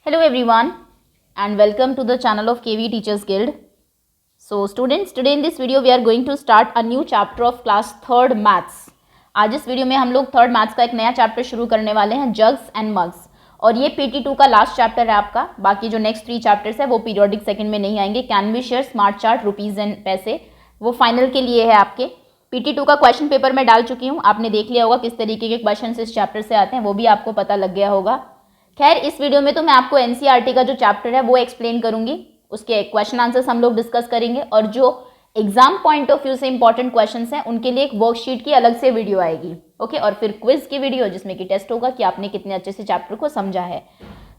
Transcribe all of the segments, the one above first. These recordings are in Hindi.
Hello everyone and welcome to the channel of KV Teachers Guild. So students, today in this video we are going to start a new chapter of class 3rd maths. आज इस वीडियो में हम लोग 3rd मैथ्स का एक नया चैप्टर शुरू करने वाले हैं, जग्स एंड मग्स, और ये PT2 का लास्ट चैप्टर है आपका. बाकी जो नेक्स्ट 3 चैप्टर्स है वो पीरियोडिक सेकंड में नहीं आएंगे. Can be share, smart chart, rupees and पैसे, वो फाइनल के लिए है आपके. PT2 का क्वेश्चन पेपर मैं डाल चुकी हूँ, आपने देख लिया होगा किस तरीके के क्वेश्चन इस चैप्टर से आते हैं, वो भी आपको पता लग गया होगा. खैर, इस वीडियो में तो मैं आपको NCERT का जो चैप्टर है वो एक्सप्लेन करूंगी, उसके क्वेश्चन आंसर्स हम लोग डिस्कस करेंगे, और जो एग्जाम पॉइंट ऑफ व्यू से इंपॉर्टेंट क्वेश्चंस हैं उनके लिए एक वर्कशीट की अलग से वीडियो आएगी. ओके, और फिर क्विज की वीडियो जिसमें कि टेस्ट होगा कि आपने कितने अच्छे से चैप्टर को समझा है.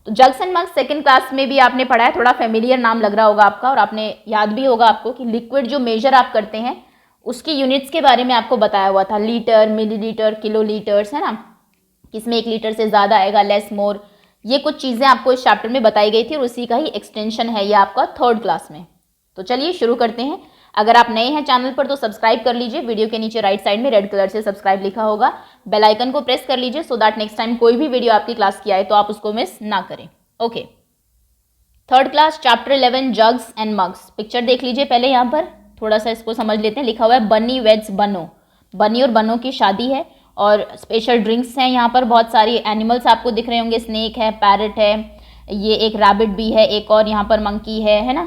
तो jugs and mugs second class में भी आपने पढ़ा है, थोड़ा फेमिलियर नाम लग रहा होगा आपका, और आपने याद भी होगा आपको कि लिक्विड जो मेजर आप करते हैं उसकी यूनिट्स के बारे में आपको बताया हुआ था. लीटर, मिलीलीटर, किलोलीटर्स, है ना, किसमें 1 लीटर से ज़्यादा आएगा, लेस, मोर, ये कुछ चीज़ें आपको इस चैप्टर में बताई गई थी, और उसी का ही एक्सटेंशन है ये आपका 3rd क्लास में. तो चलिए शुरू करते हैं. अगर आप नए हैं चैनल पर तो सब्सक्राइब कर लीजिए. वीडियो के नीचे राइट साइड में रेड कलर से सब्सक्राइब लिखा होगा, बेल आइकन को प्रेस कर लीजिए सो दैट नेक्स्ट टाइम कोई भी वीडियो आपकी क्लास की आए तो आप उसको मिस ना करें. Okay, 3rd class chapter 11 jugs and mugs. Picture देख लीजिए पहले, यहाँ पर थोड़ा सा इसको समझ लेते हैं. लिखा हुआ है बनी वेड्स बनो. बनी और बनो की शादी है, और स्पेशल ड्रिंक्स हैं यहाँ पर. बहुत सारी एनिमल्स आपको दिख रहे होंगे, स्नेक है, पैरट है, ये एक रैबिट भी है, एक और यहाँ पर मंकी है ना,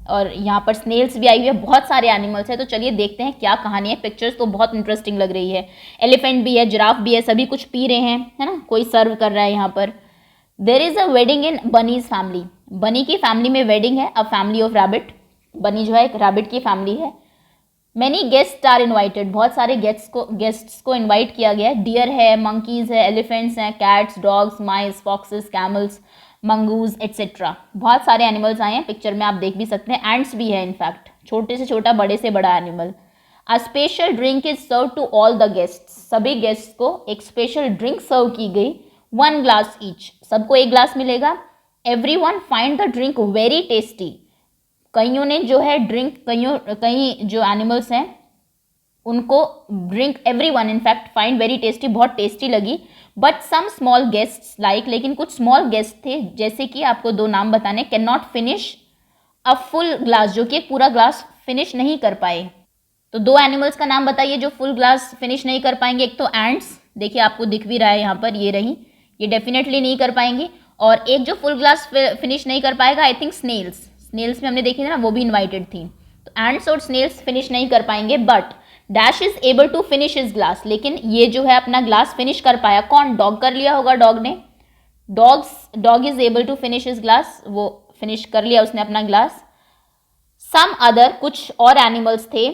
और यहाँ पर स्नेल्स भी आई हुई है. बहुत सारे एनिमल्स हैं, तो चलिए देखते हैं क्या कहानी है. पिक्चर्स तो बहुत इंटरेस्टिंग लग रही है. एलिफेंट भी है, जिराफ भी है, सभी कुछ पी रहे हैं, है ना, कोई सर्व कर रहा है यहाँ पर. There is a wedding in Bunny's family. Bunny की फैमिली में वेडिंग है. A family of rabbit. Bunny जो है एक रैबिट की फैमिली है. Many guest are invited. बहुत सारे गेस्ट्स को इन्वाइट किया गया है. डियर है, मंकीज है, एलिफेंट्स हैं, कैट्स, डॉग्स, माइस, फॉक्सेस, कैमल्स, मंगूज एट्सेट्रा. बहुत सारे एनिमल्स आए हैं. पिक्चर में आप देख भी सकते हैं, एंट्स भी है, इनफैक्ट छोटे से छोटा, बड़े से बड़ा animal. A special drink is serve to all the guests. सभी गेस्ट को एक स्पेशल ड्रिंक सर्व की गई. 1 ग्लास ईच. सबको 1 ग्लास मिलेगा. Everyone find the drink very tasty. कईयों ने जो है ड्रिंक, कई जो एनिमल्स हैं उनको drink, everyone in fact find very tasty, बहुत टेस्टी लगी. But some small guests like, लेकिन कुछ स्मॉल गेस्ट थे, जैसे कि आपको 2 नाम बताने, can not finish a full glass, जो कि पूरा ग्लास फिनिश नहीं कर पाए. तो 2 एनिमल्स का नाम बताइए जो फुल ग्लास फिनिश नहीं कर पाएंगे. एक तो एंट्स, देखिए आपको दिख भी रहा है यहाँ पर, ये रही, ये डेफिनेटली नहीं कर पाएंगी. और एक जो फुल ग्लास फिनिश नहीं कर पाएगा, आई थिंक स्नेल्स. स्नेल्स में हमने देखी थी ना, वो भी इन्वाइटेड थी. तो एंट्स और स्नेल्स फिनिश नहीं कर पाएंगे. But Dash is able to finish his glass. लेकिन ये जो है अपना ग्लास फिनिश कर पाया. कौन? डॉग कर लिया होगा, डॉग ने. Dog is able to finish his glass, वो फिनिश कर लिया उसने अपना ग्लास. सम अदर, कुछ और एनिमल्स थे,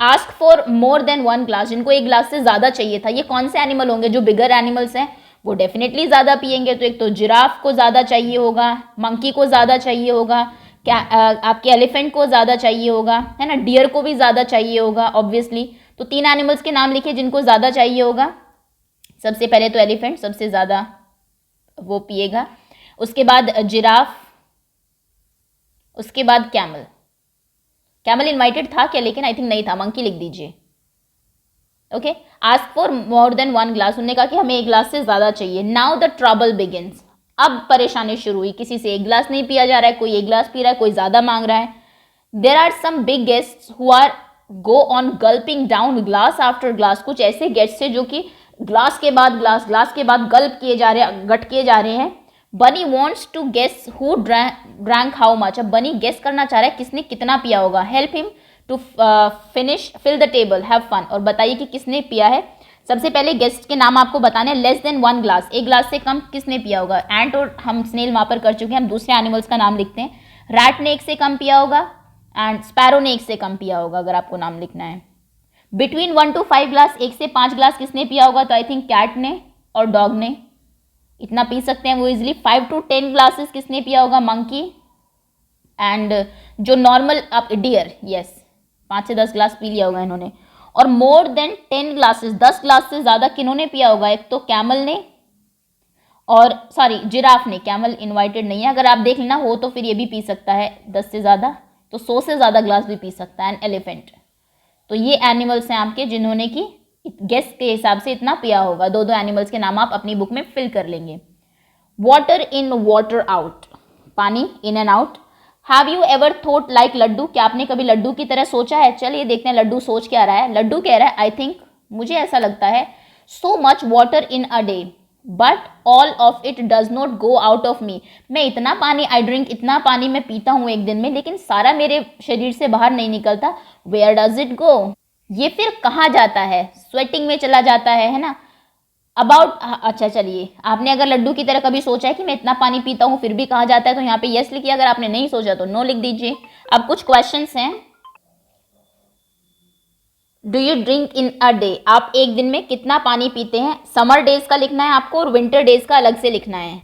ask for more than 1 glass, जिनको 1 ग्लास से ज़्यादा चाहिए था. ये कौन से एनिमल होंगे? जो बिगर एनिमल्स हैं वो डेफिनेटली ज़्यादा पियेंगे. तो एक तो जिराफ को ज़्यादा चाहिए होगा, मंकी को ज़्यादा चाहिए होगा, क्या आपके एलिफेंट को ज़्यादा चाहिए होगा, है ना, डियर को भी ज़्यादा चाहिए होगा ऑब्वियसली. तो 3 एनिमल्स के नाम लिखे जिनको ज़्यादा चाहिए होगा. सबसे पहले तो एलिफेंट सबसे ज़्यादा वो पिएगा, उसके बाद जिराफ, उसके बाद कैमल. कैमल इन्वाइटेड था क्या? लेकिन आई थिंक नहीं था. मंकी लिख दीजिए. Okay, ask for more than 1 glass, उन्होंने कहा कि हमें 1 ग्लास से ज़्यादा चाहिए. Now the trouble begins. अब परेशानी शुरू हुई. किसी से 1 ग्लास नहीं पिया जा रहा है, कोई 1 ग्लास पी रहा है, कोई ज़्यादा मांग रहा है. There are some big guests who are go on gulping down glass after glass. कुछ ऐसे गेस्ट है जो कि ग्लास के बाद ग्लास, ग्लास के बाद गल्प किए जा रहे हैं, गट किए जा रहे हैं. Bunny wants to guess who drank how much. अब बनी गेस करना चाह रहा है किसने कितना पिया होगा. Help him to fill the table, have fun. और बताइए कि किसने पिया है. सबसे पहले गेस्ट के नाम आपको बताने हैं. लेस देन 1 ग्लास, 1 ग्लास से कम किसने पिया होगा. एंट और हम स्नेल वहाँ पर कर चुके हैं. हम दूसरे एनिमल्स का नाम लिखते हैं. रैट ने 1 से कम पिया होगा, एंड स्पैरो ने 1 से कम पिया होगा, अगर आपको नाम लिखना है. बिटवीन 1 to 5 ग्लास, 1 से 5 ग्लास किसने पिया होगा. तो आई थिंक कैट ने और डॉग ने इतना पी सकते हैं वो इजिली. 5 to 10 ग्लासेस किसने पिया होगा. मंकी एंड जो नॉर्मल आप डियर, यस, 5 से 10 ग्लास पी लिया होगा इन्होंने. और मोर देन 10 ग्लासेस, 10 ग्लास से ज़्यादा किन्होंने पिया होगा. एक तो कैमल ने, और सॉरी जिराफ ने. कैमल इन्वाइटेड नहीं है. अगर आप देख लेना हो तो फिर ये भी पी सकता है 10 से ज़्यादा, तो 100 से ज़्यादा ग्लास भी पी सकता है. And elephant. तो ये एनिमल्स हैं आपके जिन्होंने कि गेस के हिसाब से इतना पिया होगा. 2 एनिमल्स के नाम आप अपनी बुक में फिल कर लेंगे. वाटर इन वाटर आउट, पानी in and out. Have you ever thought like laddu, क्या आपने कभी लड्डू की तरह सोचा है? चलिए देखते हैं लड्डू सोच क्या रहा है। लड्डू कह रहा है आई थिंक, मुझे ऐसा लगता है, so much water in a day but all of it does not go out of me, मैं इतना पानी, आई ड्रिंक, इतना पानी मैं पीता हूँ एक दिन में, लेकिन सारा मेरे शरीर से बाहर नहीं निकलता। वेयर डज इट गो, ये फिर कहाँ जाता है? स्वेटिंग में चला जाता है ना। अबाउट, अच्छा चलिए, आपने अगर लड्डू की तरह कभी सोचा है कि मैं इतना पानी पीता हूँ फिर भी कहाँ जाता है, तो यहाँ पे यस लिखिए। अगर आपने नहीं सोचा तो नो लिख दीजिए। अब कुछ क्वेश्चंस हैं। Do you drink in a day, आप एक दिन में कितना पानी पीते हैं? समर डेज का लिखना है आपको और विंटर डेज का अलग से लिखना है।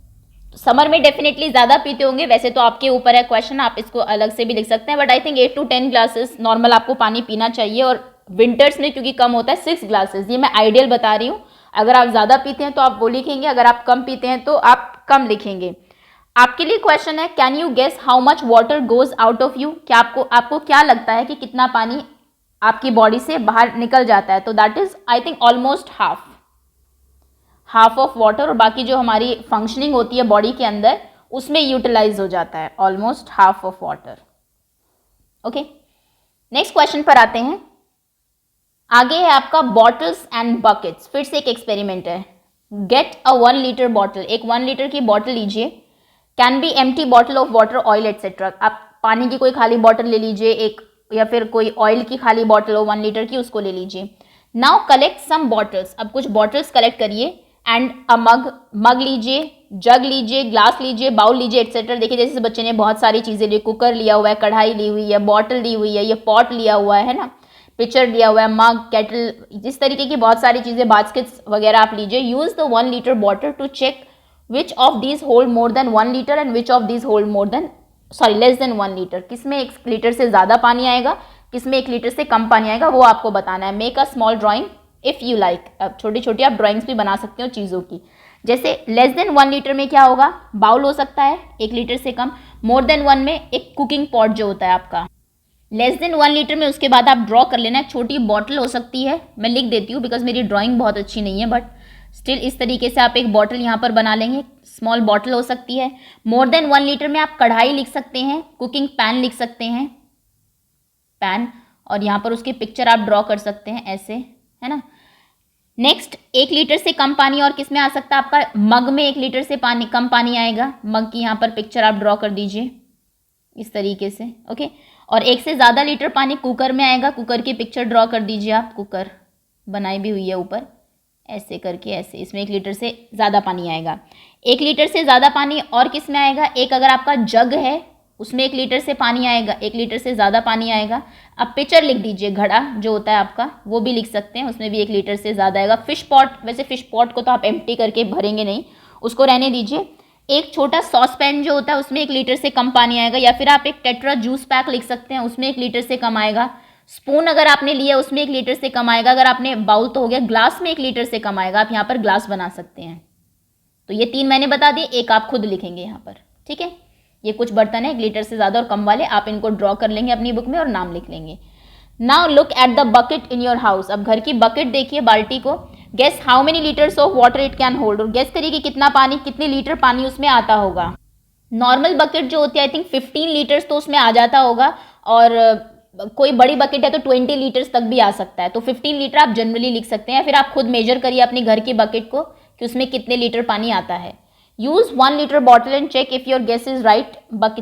समर में डेफिनेटली ज़्यादा पीते होंगे, वैसे तो आपके ऊपर है क्वेश्चन, आप इसको अलग से भी लिख सकते हैं, but I think 8 to 10 glasses normal आपको पानी पीना चाहिए। और विंटर्स में क्योंकि कम होता है 6 ग्लासेस, ये मैं आइडियल बता रही हूँ। अगर आप ज़्यादा पीते हैं तो आप वो लिखेंगे, अगर आप कम पीते हैं तो आप कम लिखेंगे। आपके लिए क्वेश्चन है, can you guess how much water goes out of you, क्या आपको क्या लगता है कि कितना पानी आपकी बॉडी से बाहर निकल जाता है? तो that is I think almost half of water, और बाकी जो हमारी फंक्शनिंग होती है बॉडी के अंदर उसमें यूटिलाइज हो जाता है almost half of water. Okay, next question पर आते हैं। आगे है आपका बॉटल्स एंड बकेट्स, फिर से एक एक्सपेरिमेंट है। गेट अ 1 लीटर बॉटल, एक 1 लीटर की बॉटल लीजिए। Can be empty bottle of water, oil etcetera, आप पानी की कोई खाली बॉटल ले लीजिए एक, या फिर कोई ऑयल की खाली बॉटल हो 1 लीटर की, उसको ले लीजिए। नाउ कलेक्ट सम बॉटल्स, अब कुछ बॉटल्स कलेक्ट करिए। एंड अ मग लीजिए, जग लीजिए, ग्लास लीजिए, बाउल लीजिए एटसेट्रा। देखिए जैसे बच्चे ने बहुत सारी चीज़ें ली, कुकर लिया हुआ है, कढ़ाई ली हुई है, बॉटल ली हुई है, ये पॉट लिया हुआ है ना, पिक्चर लिया हुआ है, मग, केटल, जिस तरीके की बहुत सारी चीज़ें, बास्केट्स वगैरह आप लीजिए। Use the 1 litre bottle to check which of these hold more than 1 litre and which of these hold less than 1 litre. किसमें 1 लीटर से ज़्यादा पानी आएगा, किसमें 1 लीटर से कम पानी आएगा, वो आपको बताना है। Make a small drawing if you like, अब छोटी छोटी आप ड्राइंग्स भी बना सकते हो चीज़ों की। जैसे लेस देन 1 लीटर में क्या होगा, बाउल हो सकता है 1 लीटर से कम। मोर देन 1 में एक कुकिंग पॉट जो होता है आपका। लेस देन 1 लीटर में उसके बाद आप ड्रॉ कर लेना, एक छोटी बॉटल हो सकती है, मैं लिख देती हूँ बिकॉज मेरी ड्राइंग बहुत अच्छी नहीं है, बट स्टिल इस तरीके से आप एक बॉटल यहाँ पर बना लेंगे, स्मॉल बॉटल हो सकती है। मोर देन 1 लीटर में आप कढ़ाई लिख सकते हैं, कुकिंग पैन लिख सकते हैं, पैन, और यहाँ पर उसकी पिक्चर आप ड्रॉ कर सकते हैं ऐसे, है ना। नेक्स्ट 1 लीटर से कम पानी और किस में आ सकता है आपका, मग में 1 लीटर से कम पानी आएगा, मग की यहाँ पर पिक्चर आप ड्रॉ कर दीजिए इस तरीके से, ओके। और 1 से ज़्यादा लीटर पानी कुकर में आएगा, कुकर की पिक्चर ड्रॉ कर दीजिए आप, कुकर बनाई भी हुई है ऊपर ऐसे करके, ऐसे, इसमें 1 लीटर से ज़्यादा पानी आएगा। 1 लीटर से ज़्यादा पानी और किस में आएगा, एक अगर आपका जग है उसमें 1 लीटर से पानी आएगा, 1 लीटर से ज़्यादा पानी आएगा। अब पिक्चर लिख दीजिए, घड़ा जो होता है आपका वो भी लिख सकते हैं, उसमें भी 1 लीटर से ज़्यादा आएगा। फिश पॉट, वैसे फिश पॉट को तो आप एम्प्टी करके भरेंगे नहीं, उसको रहने दीजिए। एक छोटा सॉस पैन जो होता है उसमें 1 लीटर से कम पानी आएगा, या फिर आप एक टेट्रा जूस पैक लिख सकते हैं, उसमें 1 लीटर से कम आएगा। स्पून अगर आपने लिया उसमें 1 लीटर से कम आएगा। अगर आपने बाउल तो हो गया, ग्लास में 1 लीटर से कम आएगा, आप यहाँ पर ग्लास बना सकते हैं। तो ये 3 मैंने बता दिए, एक आप खुद लिखेंगे यहाँ पर, ठीक है। ये कुछ बर्तन है 1 लीटर से ज़्यादा और कम वाले, आप इनको ड्रॉ कर लेंगे अपनी बुक में और नाम लिख लेंगे। Now look at the bucket in your house, अब घर की बकेट देखिए, बाल्टी को। Guess how many litres of water it can hold, और गेस करिए कि कितना पानी, कितने लीटर पानी उसमें आता होगा। नॉर्मल बकेट जो होती है आई थिंक 15 लीटर्स तो उसमें आ जाता होगा, और कोई बड़ी बकेट है तो 20 लीटर्स तक भी आ सकता है, तो 15 लीटर आप जनरली लिख सकते हैं। फिर आप खुद मेजर करिए अपने घर की बकेट को कि उसमें कितने लीटर पानी आता है। Use 1 litre bottle and check if your guess is right.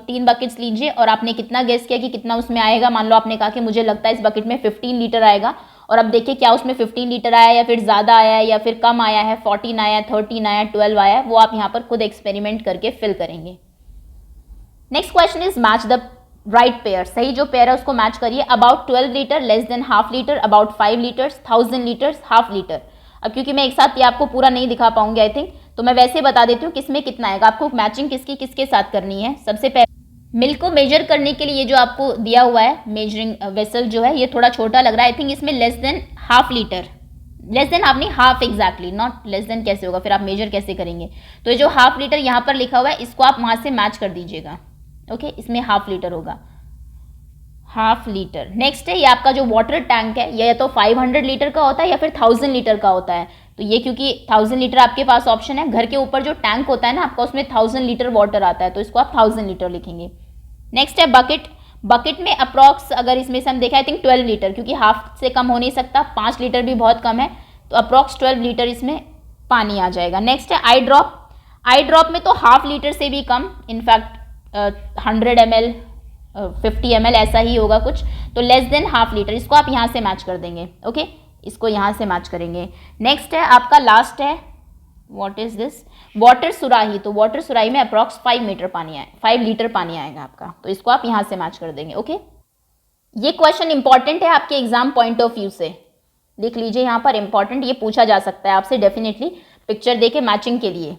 3 buckets लीजिए और आपने कितना गेस किया कि कितना उसमें आएगा। मान लो आपने कहा कि मुझे लगता है इस बकेट में 15 लीटर आएगा, और अब देखिए क्या उसमें 15 लीटर आया या फिर ज़्यादा आया है या फिर कम आया है, 14 आया, 13 आया, 12 आया, वो आप यहाँ पर खुद एक्सपेरिमेंट करके फिल करेंगे। Next question is match the right pair, सही जो पेयर है उसको मैच करिए। About 12 litre, less than half litre, about 5 litres, 1000 litres, half litre. अब क्योंकि मैं एक साथ ये आपको पूरा नहीं दिखा पाऊंगी आई थिंक, तो मैं वैसे बता देती हूँ किसमें कितना आएगा। आपको मैचिंग किसकी किसके साथ करनी है। सबसे पहले मिल्क को मेजर करने के लिए ये जो आपको दिया हुआ है मेजरिंग वेसल जो है, ये थोड़ा छोटा लग रहा है आई थिंक, इसमें less than half litre, less than half नहीं, half exactly, not less than कैसे होगा, फिर आप मेजर कैसे करेंगे। तो ये जो हाफ लीटर यहाँ पर लिखा हुआ है इसको आप वहाँ से मैच कर दीजिएगा, ओके। इसमें हाफ लीटर होगा, हाफ लीटर। नेक्स्ट है ये आपका जो वाटर टैंक है, ये या तो 500 लीटर का होता है या फिर 1000 लीटर का होता है। तो ये क्योंकि 1000 लीटर आपके पास ऑप्शन है, घर के ऊपर जो टैंक होता है ना आपका उसमें 1000 लीटर वाटर आता है, तो इसको आप 1000 लीटर लिखेंगे। नेक्स्ट है बकेट। बकेट में अप्रॉक्स अगर इसमें से हम देखें आई थिंक 12 लीटर, क्योंकि हाफ से कम हो नहीं सकता, 5 लीटर भी बहुत कम है, तो अप्रॉक्स 12 लीटर इसमें पानी आ जाएगा। नेक्स्ट है आई ड्रॉप। आई ड्रॉप में तो हाफ लीटर से भी कम, इनफैक्ट 100 ml 50 ml ऐसा ही होगा कुछ, तो लेस देन हाफ लीटर, इसको आप यहाँ से मैच कर देंगे। ओके, इसको यहाँ से मैच करेंगे। नेक्स्ट है आपका लास्ट है व्हाट इज दिस, वाटर सुराही। तो वाटर सुराही में अप्रॉक्स 5 लीटर पानी आएगा आपका, तो इसको आप यहाँ से मैच कर देंगे। ओके, ये क्वेश्चन इंपॉर्टेंट है आपके एग्जाम पॉइंट ऑफ व्यू से, लिख लीजिए यहाँ पर इंपॉर्टेंट, ये पूछा जा सकता है आपसे डेफिनेटली पिक्चर देके मैचिंग के लिए।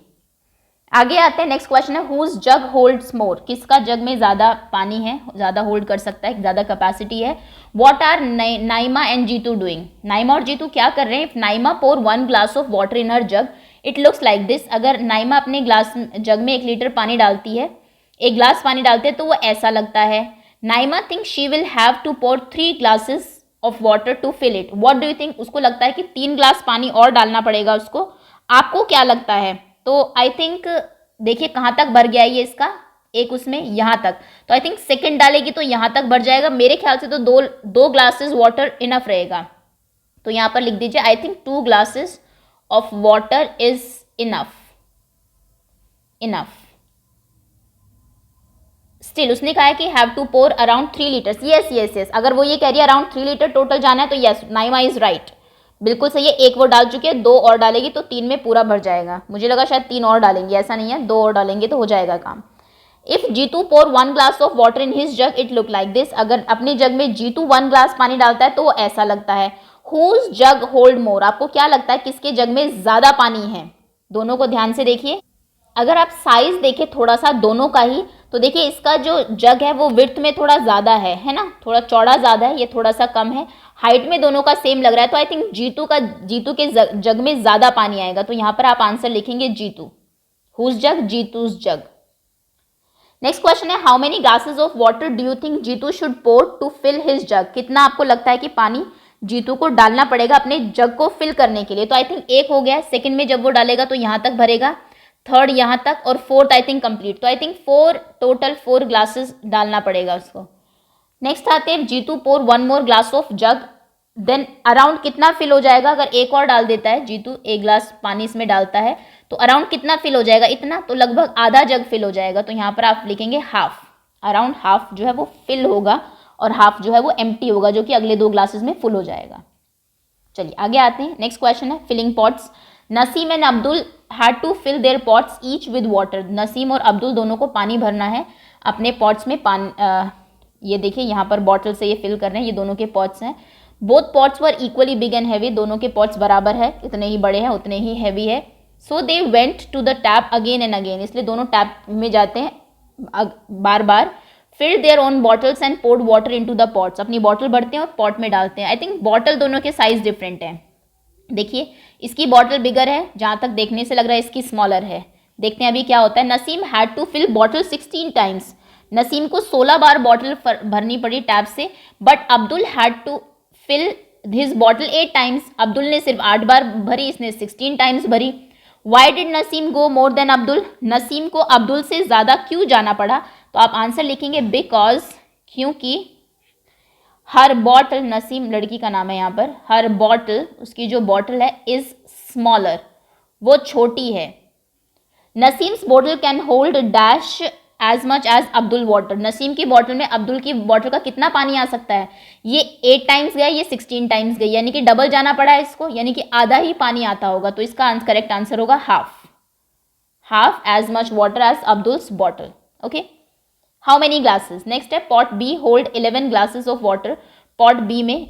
आगे आते हैं, नेक्स्ट क्वेश्चन है हुज जग होल्ड्स मोर, किसका जग में ज़्यादा पानी है, ज़्यादा होल्ड कर सकता है, ज़्यादा कैपेसिटी है। What are Naima and Jitu doing, Naima और जीतू क्या कर रहे हैं। If Naima pour 1 glass of water in her jug it looks like this, अगर नाइमा अपने ग्लास जग में 1 लीटर पानी डालती है, 1 ग्लास पानी डालते हैं तो वो ऐसा लगता है। Naima think she will have to pour 3 glasses of water to fill it, what do you think, उसको लगता है कि 3 ग्लास पानी और डालना पड़ेगा उसको, आपको क्या लगता है। तो आई थिंक देखिए कहाँ तक भर गया है ये इसका, एक उसमें यहाँ तक, तो आई थिंक सेकंड डालेगी तो यहाँ तक भर जाएगा, मेरे ख्याल से तो दो ग्लासेस वाटर इनफ रहेगा, तो यहाँ पर लिख दीजिए I think 2 glasses of water is enough. Still उसने कहा है कि have to pour around 3 litres, yes, अगर वो ये कह रही है अराउंड 3 लीटर टोटल जाना है तो यस, नाइमा इज राइट, बिल्कुल सही है। 1 वो डाल चुके हैं, 2 और डालेगी तो 3 में पूरा भर जाएगा, मुझे लगा शायद 3 और डालेंगे, ऐसा नहीं है, 2 और डालेंगे तो हो जाएगा काम। If Jitu pour 1 glass of water in his jug it look like this, अगर अपने जग में जीतू 1 ग्लास पानी डालता है तो वो ऐसा लगता है। हुज जग होल्ड मोर, आपको क्या लगता है किसके जग में ज्यादा पानी है, दोनों को ध्यान से देखिए। अगर आप साइज देखें थोड़ा सा दोनों का ही, तो देखिए इसका जो जग है वो विड्थ में थोड़ा ज़्यादा है ना, थोड़ा चौड़ा ज़्यादा है, ये थोड़ा सा कम है, हाइट में दोनों का सेम लग रहा है, तो आई थिंक जीतू के जग में ज़्यादा पानी आएगा, तो यहाँ पर आप आंसर लिखेंगे Jitu, whose jug, Jitu's jug. Next question है how many glasses of water do you think Jitu should pour to fill his jug, कितना आपको लगता है कि पानी जीतू को डालना पड़ेगा अपने जग को फिल करने के लिए। तो आई थिंक 1 हो गया, सेकंड में जब वो डालेगा तो यहाँ तक भरेगा, थर्ड यहाँ तक, और फोर्थ आई थिंक कंप्लीट, तो आई थिंक 4 ग्लासेस डालना पड़ेगा उसको। नेक्स्ट आते हैं Jitu pour 1 more glass of jug, then around कितना फिल हो जाएगा, अगर 1 और डाल देता है जीतू, 1 ग्लास पानी इसमें डालता है तो अराउंड कितना फिल हो जाएगा, इतना, तो लगभग आधा जग फिल हो जाएगा, तो यहाँ पर आप लिखेंगे हाफ, अराउंड हाफ जो है वो फिल होगा और हाफ जो है वो एम्प्टी होगा, जो कि अगले 2 ग्लासेस में फुल हो जाएगा। चलिए आगे आते हैं, नेक्स्ट क्वेश्चन है filling pots. Naseem and Abdul had to fill their pots each with water, Naseem और अब्दुल दोनों को पानी भरना है अपने पॉट्स में, ये देखिए यहाँ पर बॉटल से ये फिल कर रहे हैं, ये दोनों के पॉट्स हैं। Both pots were equally big and heavy, दोनों के पॉट्स बराबर है, इतने ही बड़े हैं उतने ही हैवी है। So they went to the tap again and again, इसलिए दोनों टैप में जाते हैं बार बार। Fill their own bottles and poured water into the pots, अपनी बॉटल भरते हैं और पॉट में डालते हैं। आई थिंक बॉटल दोनों के साइज डिफरेंट हैं, देखिए इसकी बॉटल बिगर है, जहाँ तक देखने से लग रहा है इसकी स्मॉलर है। देखते हैं अभी क्या होता है। Naseem had to fill bottle 16 times, Naseem को 16 बार बॉटल भरनी पड़ी टैप से, but Abdul had to fill his bottle 8 times, Abdul ने सिर्फ 8 बार भरी, इसने 16 टाइम्स भरी। Why did Naseem go more than Abdul, Naseem को अब्दुल से ज़्यादा क्यों जाना पड़ा, तो आप आंसर लिखेंगे बिकॉज, क्योंकि हर बॉटल, नसीम लड़की का नाम है यहाँ पर, हर बॉटल, उसकी जो बॉटल है इज स्मॉलर, वो छोटी है। Naseem's bottle can hold dash as much as Abdul water, Naseem की बॉटल में अब्दुल की बॉटल का कितना पानी आ सकता है, ये 8 टाइम्स गया, ये 16 टाइम्स गई, यानी कि डबल जाना पड़ा है इसको, यानी कि आधा ही पानी आता होगा, तो इसका करेक्ट आंसर होगा half as much water as Abdul's bottle. Okay, how many glasses. Next है pot B hold 11 glasses of water, pot B में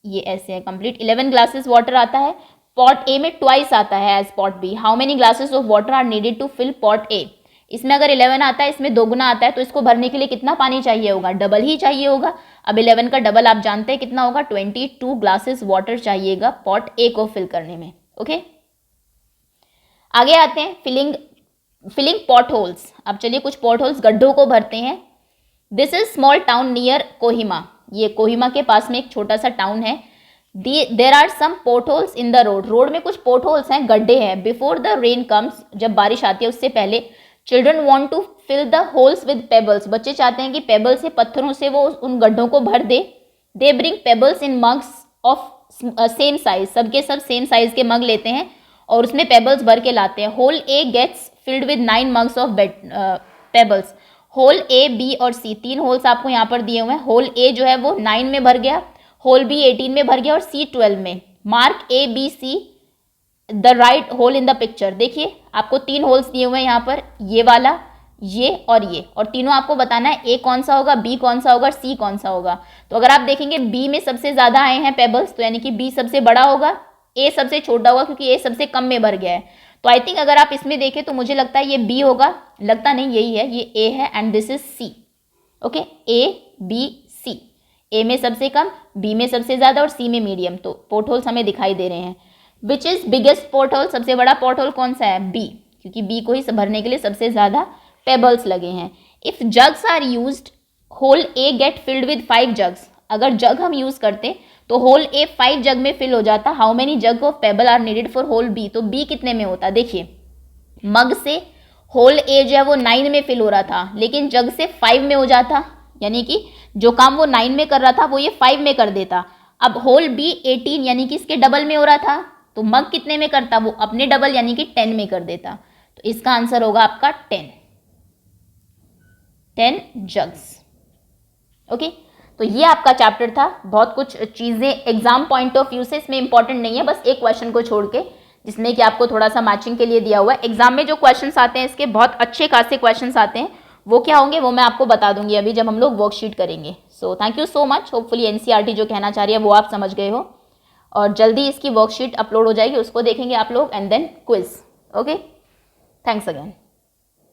ये ऐसे है कंप्लीट 11 ग्लासेस वाटर आता है, पॉट ए में ट्वाइस आता है as pot B. How many glasses of water are needed to fill pot A, इसमें अगर 11 आता है, इसमें 2 गुना आता है, तो इसको भरने के लिए कितना पानी चाहिए होगा, डबल ही चाहिए होगा। अब 11 का डबल आप जानते हैं कितना होगा, 22 ग्लासेस वाटर चाहिएगा पॉट ए को फिल करने में। ओके, आगे आते हैं फिलिंग पॉट होल्स। अब चलिए कुछ पॉट होल्स, गड्ढों को भरते हैं। This is small town near Kohima, ये कोहिमा के पास में एक छोटा सा टाउन है। There are some pot holes in the road, road में कुछ पोर्ट होल्स हैं, गड्ढे हैं। बिफोर द रेन कम्स, जब बारिश आती है उससे पहले, children want to fill the holes with pebbles, बच्चे चाहते हैं कि पेबल्स से, पत्थरों से वो उन गड्ढों को भर दे। They bring pebbles in mugs of same size, सबके सब सेम साइज के मग लेते हैं और उसमें पेबल्स भर के लाते हैं। Hole A gets filled with 9 mugs of pebbles. Hole A, B और सी, 3 होल्स आपको यहाँ पर दिए हुए हैं। होल ए जो है वो 9 में भर गया, होल बी 18 में भर गया और सी 12 में। Mark A B C the right hole in the picture. देखिए आपको 3 होल्स दिए हुए हैं यहाँ पर, ये वाला, ये, और तीनों आपको बताना है ए कौन सा होगा, बी कौन सा होगा, सी कौन सा होगा। तो अगर आप देखेंगे बी में सबसे ज्यादा आए हैं पेबल्स, तो यानी कि बी सबसे बड़ा होगा, ए सबसे छोटा होगा क्योंकि ए सबसे कम में भर गया है। तो आई थिंक अगर आप इसमें देखें तो मुझे लगता है ये बी होगा, लगता नहीं यही है, ये ए है and this is C. Okay, A B C, A में सबसे कम, बी में सबसे ज्यादा और सी में मीडियम। तो पोर्ट होल्स हमें दिखाई दे रहे हैं। Which is biggest port whole, सबसे बड़ा पोर्ट होल कौन सा है, बी, क्योंकि बी को ही भरने के लिए सबसे ज्यादा पेबल्स लगे हैं। If jugs are used, hole A get filled with 5 jugs, अगर जग हम यूज करते तो होल ए 5 जग में फिल हो जाता। How many jug of pebble are needed for hole B, तो बी कितने में होता, देखिए मग से होल ए जो है वो 9 में फिल हो रहा था, लेकिन जग से 5 में हो जाता, यानी कि जो काम वो 9 में कर रहा था वो ये 5 में कर देता। अब होल बी 18 यानी कि इसके डबल में हो रहा था, तो मग कितने में करता, वो अपने डबल यानी कि 10 में कर देता। तो इसका आंसर होगा आपका 10 जग्स। ओके, तो ये आपका चैप्टर था। बहुत कुछ चीजें एग्जाम पॉइंट ऑफ व्यू से इसमें इंपॉर्टेंट नहीं है, बस एक क्वेश्चन को छोड़ के जिसमें कि आपको थोड़ा सा मैचिंग के लिए दिया हुआ है। एग्जाम में जो क्वेश्चंस आते हैं इसके बहुत अच्छे खासे क्वेश्चंस आते हैं, वो क्या होंगे वो मैं आपको बता दूंगी अभी जब हम लोग वर्कशीट करेंगे। So thank you so much. Hopefully NCERT जो कहना चाह रही है वो आप समझ गए हो, और जल्दी इसकी वर्कशीट अपलोड हो जाएगी, उसको देखेंगे आप लोग, and then quiz. Okay, thanks again.